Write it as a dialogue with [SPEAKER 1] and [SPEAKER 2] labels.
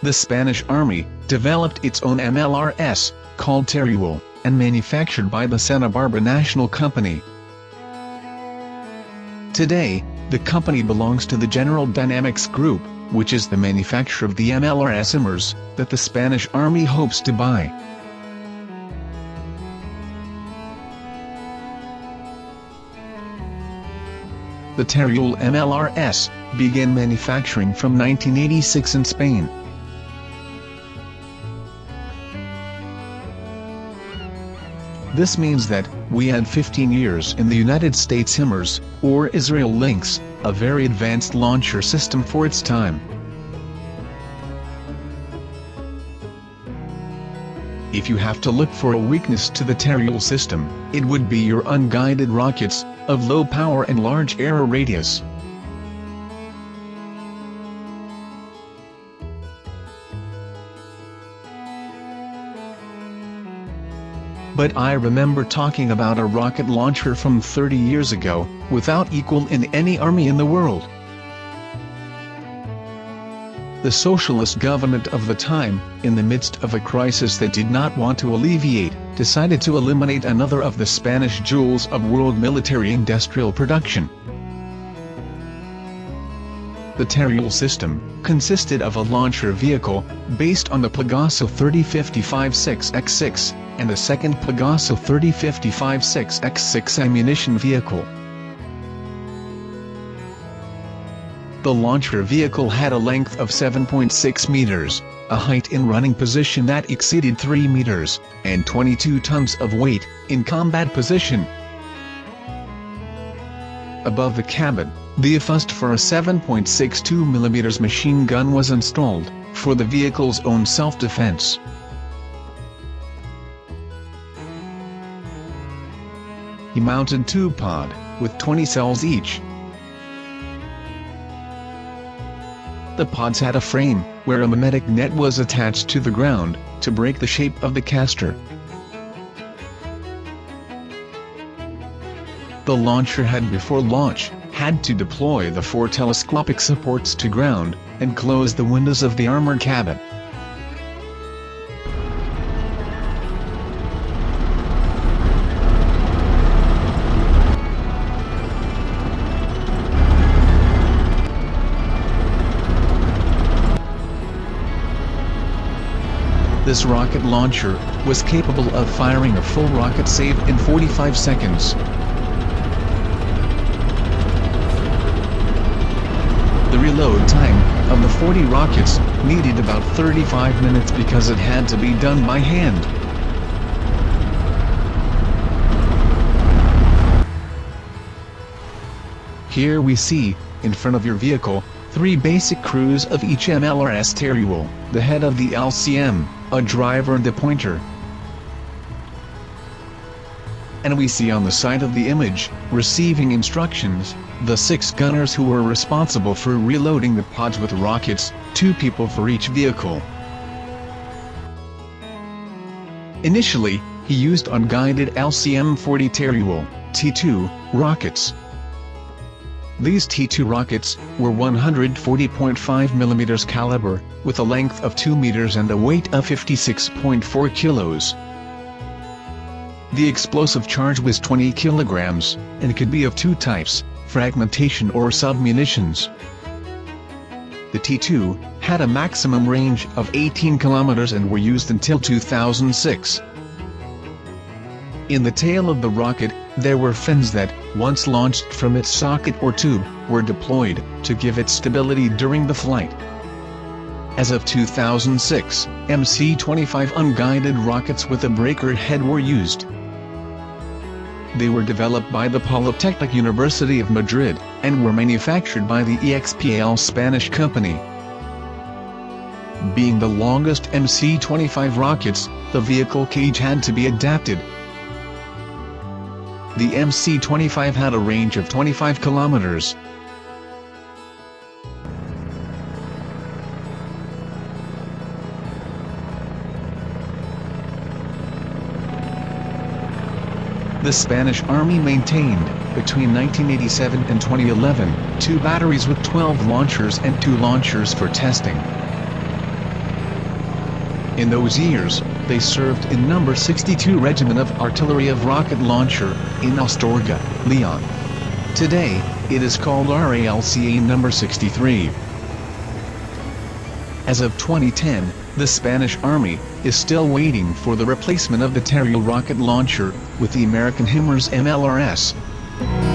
[SPEAKER 1] the Spanish Army developed its own MLRS, called Teruel, and manufactured by the Santa Barbara National Company. Today, the company belongs to the General Dynamics Group, which is the manufacturer of the MLRS HIMARS that the Spanish Army hopes to buy. The Teruel MLRS began manufacturing from 1986 in Spain. This means that we had 15 years in the United States HIMARS, or Israel Lynx, a very advanced launcher system for its time. If you have to look for a weakness to the Teruel system, it would be your unguided rockets, of low power and large error radius. But I remember talking about a rocket launcher from 30 years ago, without equal in any army in the world. The socialist government of the time, in the midst of a crisis that did not want to alleviate, decided to eliminate another of the Spanish jewels of world military industrial production. The Teruel system consisted of a launcher vehicle, based on the Pegaso 3055-6X6, and a second Pegaso 3055-6X6 ammunition vehicle. The launcher vehicle had a length of 7.6 meters, a height in running position that exceeded 3 meters, and 22 tons of weight, in combat position. Above the cabin, the first for a 7.62 mm machine gun was installed, for the vehicle's own self-defense. He mounted two pod, with 20 cells each. The pods had a frame, where a mimetic net was attached to the ground, to break the shape of the caster. The launcher had before launch, had to deploy the 4 telescopic supports to ground, and close the windows of the armored cabin. This rocket launcher was capable of firing a full rocket save in 45 seconds. The reload time of the 40 rockets needed about 35 minutes because it had to be done by hand. Here we see, in front of your vehicle, 3 basic crews of each MLRS Teruel, the head of the LCM, a driver and a pointer. And we see on the side of the image, receiving instructions, the 6 gunners who were responsible for reloading the pods with rockets, 2 people for each vehicle. Initially, he used unguided LCM-40 Teruel, T2, rockets. These T2 rockets were 140.5 mm caliber, with a length of 2 meters and a weight of 56.4 kilos. The explosive charge was 20 kilograms, and could be of 2 types, fragmentation or submunitions. The T2 had a maximum range of 18 kilometers and were used until 2006. In the tail of the rocket, there were fins that, once launched from its socket or tube, were deployed, to give it stability during the flight. As of 2006, MC-25 unguided rockets with a breaker head were used. They were developed by the Polytechnic University of Madrid, and were manufactured by the EXPL Spanish company. Being the longest MC-25 rockets, the vehicle cage had to be adapted. The MC-25 had a range of 25 kilometers. The Spanish Army maintained, between 1987 and 2011, 2 batteries with 12 launchers and 2 launchers for testing. In those years, they served in No. 62 Regiment of Artillery of Rocket Launcher, in Astorga, Leon. Today, it is called RALCA No. 63. As of 2010, the Spanish Army is still waiting for the replacement of the Teruel rocket launcher with the American HIMARS MLRS.